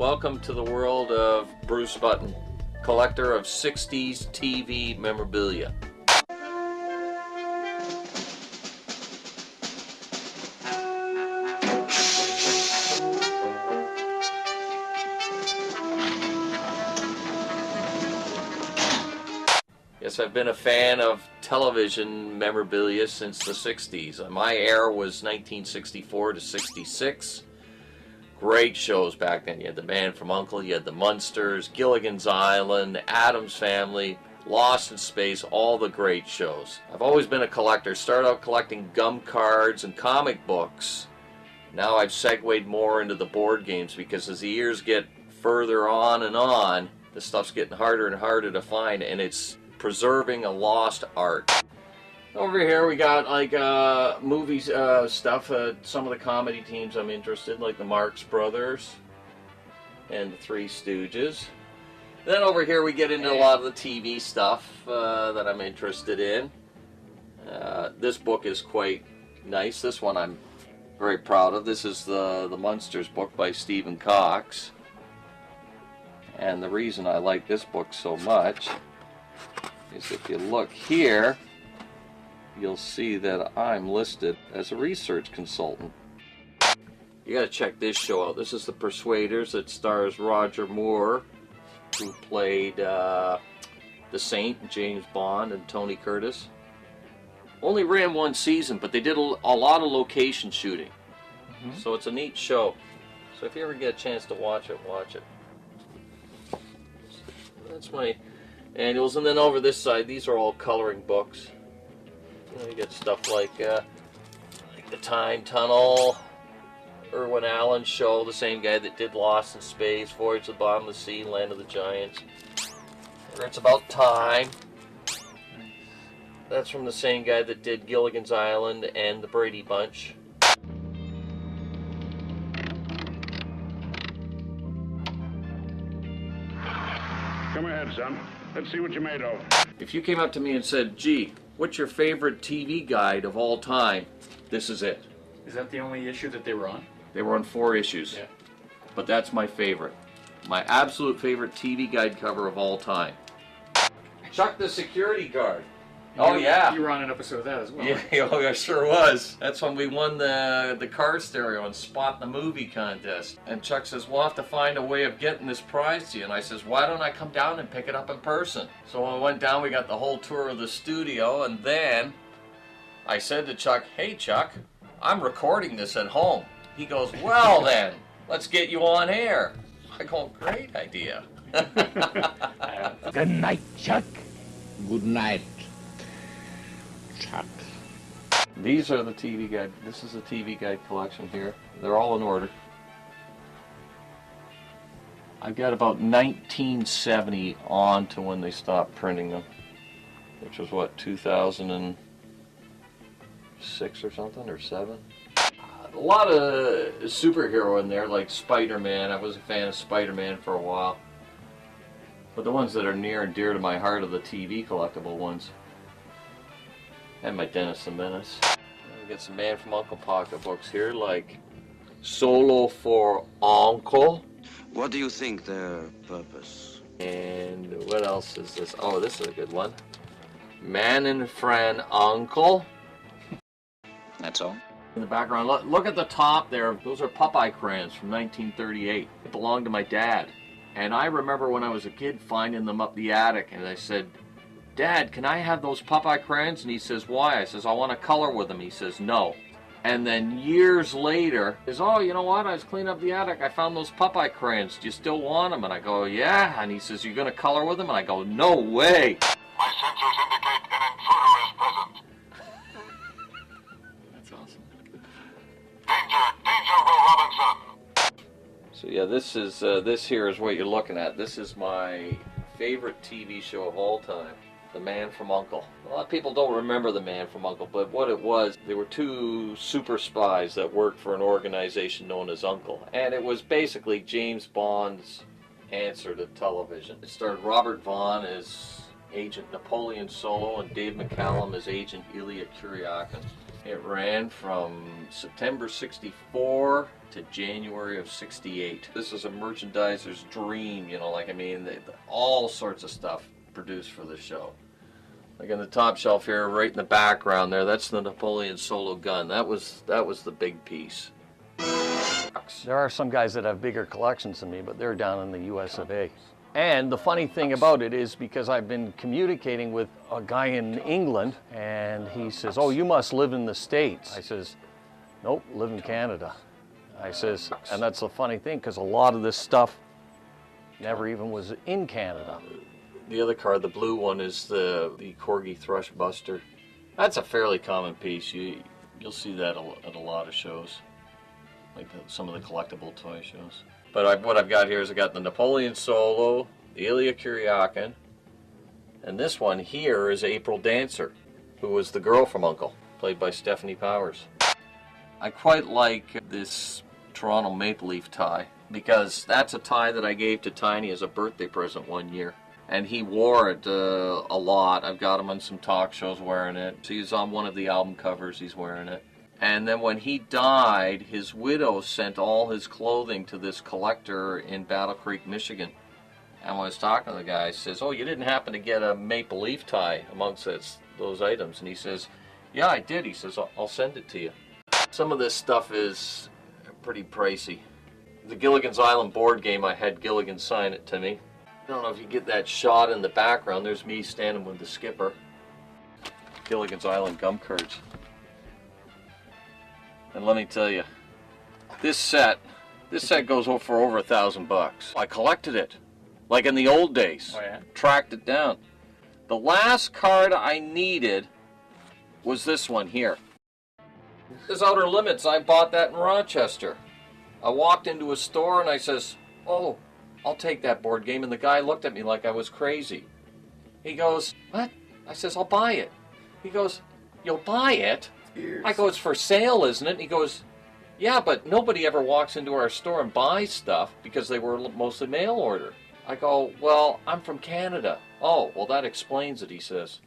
Welcome to the world of Bruce Button, collector of 60s TV memorabilia. Yes, I've been a fan of television memorabilia since the 60s. My era was 1964 to 66. Great shows back then. You had The Man from U.n.c.l.E., you had The Munsters, Gilligan's Island, Addams Family, Lost in Space, all the great shows. I've always been a collector. Started out collecting gum cards and comic books. Now I've segued more into the board games because as the years get further on, this stuff's getting harder and harder to find, and it's preserving a lost art. Over here we got like movies stuff, some of the comedy teams I'm interested in, like the Marx Brothers and the Three Stooges. Then over here we get into a lot of the TV stuff that I'm interested in. This book is quite nice. This one I'm very proud of. This is the Munsters book by Stephen Cox. And the reason I like this book so much is if you look here, you'll see that I'm listed as a research consultant. You gotta check this show out. This is The Persuaders. It stars Roger Moore, who played the Saint, James Bond, and Tony Curtis. Only ran one season, but they did a lot of location shooting. So it's a neat show. So if you ever get a chance to watch it, watch it. That's my annuals. And then over this side, these are all coloring books. You get stuff like The Time Tunnel, Irwin Allen's show, the same guy that did Lost in Space, Voyage to the Bottom of the Sea, Land of the Giants. Or It's About Time. That's from the same guy that did Gilligan's Island and The Brady Bunch. Come ahead, son. Let's see what you're made of. If you came up to me and said, gee, what's your favorite TV guide of all time? This is it. Is that the only issue that they were on? They were on 4 issues. Yeah. But that's my favorite. My absolute favorite TV guide cover of all time. Chuck the Security Guard. Oh yeah. You were on an episode of that as well. Yeah, oh, I sure was. That's when we won the car stereo and Spot the Movie contest. And Chuck says, we'll have to find a way of getting this prize to you. And I says, why don't I come down and pick it up in person? So when I went down, we got the whole tour of the studio, and then I said to Chuck, hey Chuck, I'm recording this at home. He goes, well then, let's get you on air. I go, great idea. Good night, Chuck. Good night, Chuck. These are the TV guide. This is the TV guide collection here. They're all in order. I've got about 1970 on to when they stopped printing them, which was what, 2006 or something, or 7? A lot of superhero in there, like Spider-Man. I was a fan of Spider-Man for a while. But the ones that are near and dear to my heart are the TV collectible ones. And my Dennis the Menace. We got some Man from U.n.c.l.e. pocket books here, like Solo for Uncle. What do you think their purpose? And what else is this? Oh, this is a good one. Man and Friend Uncle. That's all? In the background, look at the top there. Those are Popeye crayons from 1938. It belonged to my dad. And I remember when I was a kid finding them up the attic, and I said, Dad, can I have those Popeye crayons? And he says, why? I says, I want to color with them. He says, no. And then years later, he says, oh, you know what? I was cleaning up the attic. I found those Popeye crayons. Do you still want them? And I go, yeah. And he says, you're going to color with them? And I go, no way. My sensors indicate an intruder is present. That's awesome. Danger, Will Robinson. So yeah, this here is what you're looking at. This is my favorite TV show of all time, The Man from U.n.c.l.E. A lot of people don't remember The Man from U.n.c.l.E., but what it was, they were 2 super spies that worked for an organization known as U.n.c.l.E. And it was basically James Bond's answer to television. It starred Robert Vaughn as Agent Napoleon Solo and Dave McCallum as Agent Ilya Kuryakin. It ran from September 64 to January of 68. This is a merchandiser's dream, you know, like, I mean, all sorts of stuff produced for the show. Like on the top shelf here, right in the background there, that's the Napoleon solo gun. That was the big piece. There are some guys that have bigger collections than me, but they're down in the US of A. And the funny thing about it is because I've been communicating with a guy in England, and he says, "Oh, you must live in the States." I says, "Nope, live in Canada." I says, and that's the funny thing, because a lot of this stuff never even was in Canada. The other card, the blue one, is the Corgi Thrush Buster. That's a fairly common piece. You'll see that at a lot of shows, like some of the collectible toy shows. But what I've got here is I got the Napoleon Solo, the Ilya Kuryakin, and this one here is April Dancer, who was the girl from u.n.c.l.e, played by Stephanie Powers. I quite like this Toronto Maple Leaf tie, because that's a tie that I gave to Tiny as a birthday present one year. And he wore it a lot. I've got him on some talk shows wearing it. So he's on one of the album covers, he's wearing it. And then when he died, his widow sent all his clothing to this collector in Battle Creek, Michigan. And when I was talking to the guy, he says, "Oh, you didn't happen to get a maple leaf tie amongst those items?" And he says, "Yeah, I did." He says, "I'll send it to you." Some of this stuff is pretty pricey. The Gilligan's Island board game, I had Gilligan sign it to me. I don't know if you get that shot in the background. There's me standing with the skipper. Gilligan's Island gum cards. And let me tell you, this set goes for over $1,000. I collected it, like in the old days. Oh, yeah? Tracked it down. The last card I needed was this one here. This is Outer Limits. I bought that in Rochester. I walked into a store and I says, "Oh, I'll take that board game." And the guy looked at me like I was crazy. He goes, "What?" I says, "I'll buy it." He goes, "You'll buy it?" I go, "It's for sale, isn't it?" And he goes, "Yeah, but nobody ever walks into our store and buys stuff because they were mostly mail order." I go, "Well, I'm from Canada." "Oh, well, that explains it," he says.